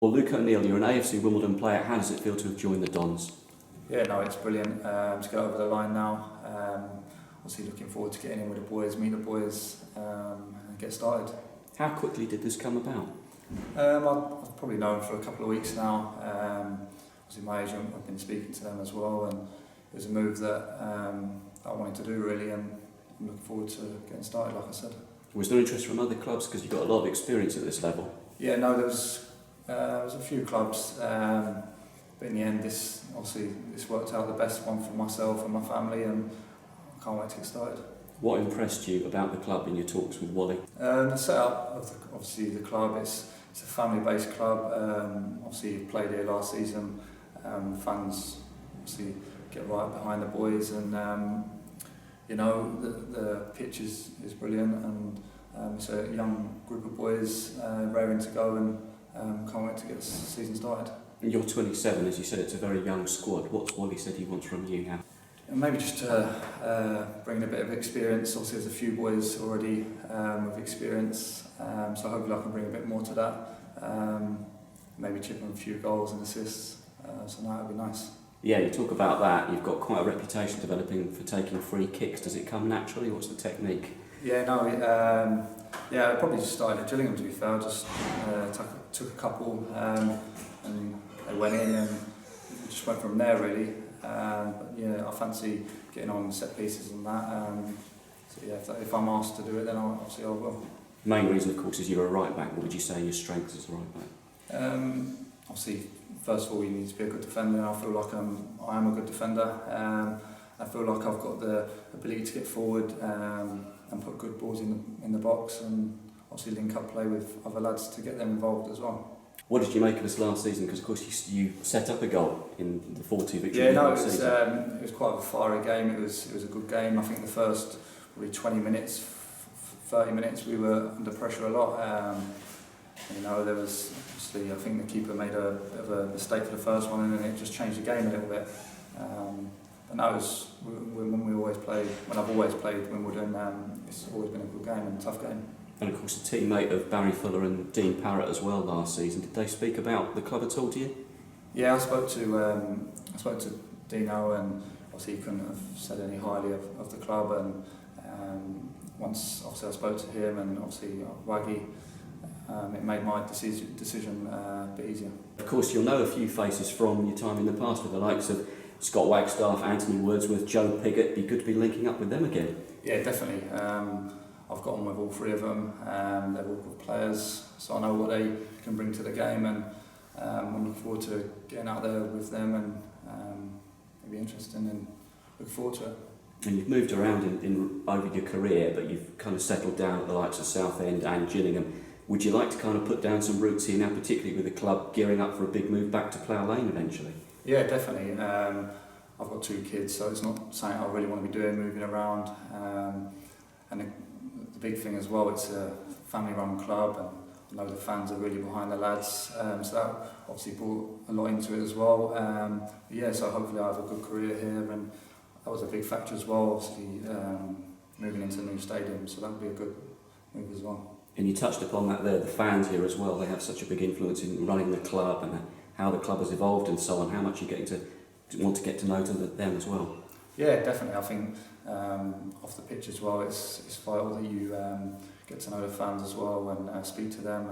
Well, Luke O'Neill, you're an AFC Wimbledon player. How does it feel to have joined the Dons? Yeah, no, it's brilliant to get over the line now. Obviously looking forward to getting in with the boys, meet the boys and get started. How quickly did this come about? I've probably known for a couple of weeks now. Obviously my agent, I've been speaking to them as well, and it was a move that I wanted to do really, and I'm looking forward to getting started, like I said. Was there interest from other clubs because you've got a lot of experience at this level? Yeah, no, there was a few clubs, but in the end this worked out the best one for myself and my family, and I can't wait to get started. What impressed you about the club in your talks with Wally? The setup of obviously the club, it's a family-based club. Obviously played here last season. Fans obviously get right behind the boys, and you know the pitch is brilliant, and it's a young group of boys raring to go, and can't wait to get the season started. You're 27, as you said, it's a very young squad. What's Wally said he wants from you now? And maybe just to bring in a bit of experience. Obviously there's a few boys already with experience, so hopefully I can bring a bit more to that. Maybe chip in a few goals and assists, so that would be nice. Yeah, you talk about that. You've got quite a reputation developing for taking free kicks. Does it come naturally? What's the technique? Yeah, no, I probably just started at Gillingham, to be fair. I just took a couple and they went in, and just went from there really. But yeah, I fancy getting on set pieces and that. So yeah, if I'm asked to do it, then obviously I will. The main reason, of course, is you're a right back. What would you say your strength as a right back? Obviously, first of all, you need to be a good defender, and I feel like I am a good defender. I feel like I've got the ability to get forward and put good balls in the box, and obviously link up play with other lads to get them involved as well. What did you make of this last season? Because of course you set up a goal in the 4-2 victory. Yeah, no, it was quite a fiery game. It was a good game. I think the first probably 20 minutes, 30 minutes, we were under pressure a lot. You know, there was obviously, I think the keeper made a bit of a mistake for the first one, and then it just changed the game a little bit. And that was when I've always played Wimbledon. It's always been a good game and a tough game. And of course a teammate of Barry Fuller and Dean Parrott as well last season. Did they speak about the club at all to you? Yeah, I spoke to Dino, and obviously he couldn't have said any highly of the club, and once obviously I spoke to him and obviously Waggy, it made my decision a bit easier. Of course you'll know a few faces from your time in the past with the likes of Scott Wagstaff, Anthony Wordsworth, Joe Pigott. Be good to be linking up with them again. Yeah, definitely. I've got on with all three of them. They're all good players, so I know what they can bring to the game, and I'm looking forward to getting out there with them, and it'll be interesting, and look forward to it. And you've moved around in over your career, but you've kind of settled down at the likes of Southend and Gillingham. Would you like to kind of put down some roots here now, particularly with the club gearing up for a big move back to Plough Lane eventually? Yeah, definitely. I've got 2 kids, so it's not something I really want to be doing, moving around. And the big thing as well, it's a family-run club, and I know the fans are really behind the lads, so that obviously brought a lot into it as well. Yeah, so hopefully I have a good career here, and that was a big factor as well, obviously moving into the new stadium, so that would be a good move as well. And you touched upon that there, the fans here as well. They have such a big influence in running the club and how the club has evolved and so on. How much you're getting to want to get to know them as well? Yeah, definitely. I think off the pitch as well, it's vital that you get to know the fans as well, and speak to them,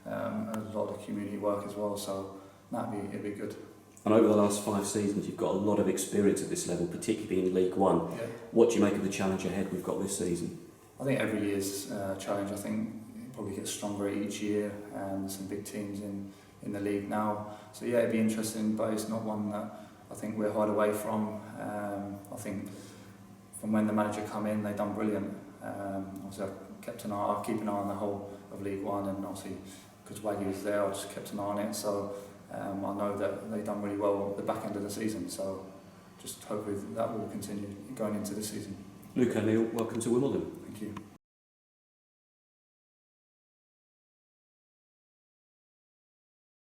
and a lot of community work as well. So it'd be good. And over the last 5 seasons, you've got a lot of experience at this level, particularly in League One. Yeah. What do you make of the challenge ahead we've got this season? I think every year's challenge. I think it probably gets stronger each year. There's some big teams in the league now. So yeah, it'd be interesting, but it's not one that I think we're hide away from. I think from when the manager come in, they've done brilliant. Obviously I keep an eye on the whole of League One, and obviously because Waggy was there, I just kept an eye on it. So I know that they've done really well at the back end of the season. So just hopefully that will continue going into the season. Luke O'Neill, welcome to Wimbledon. Thank you.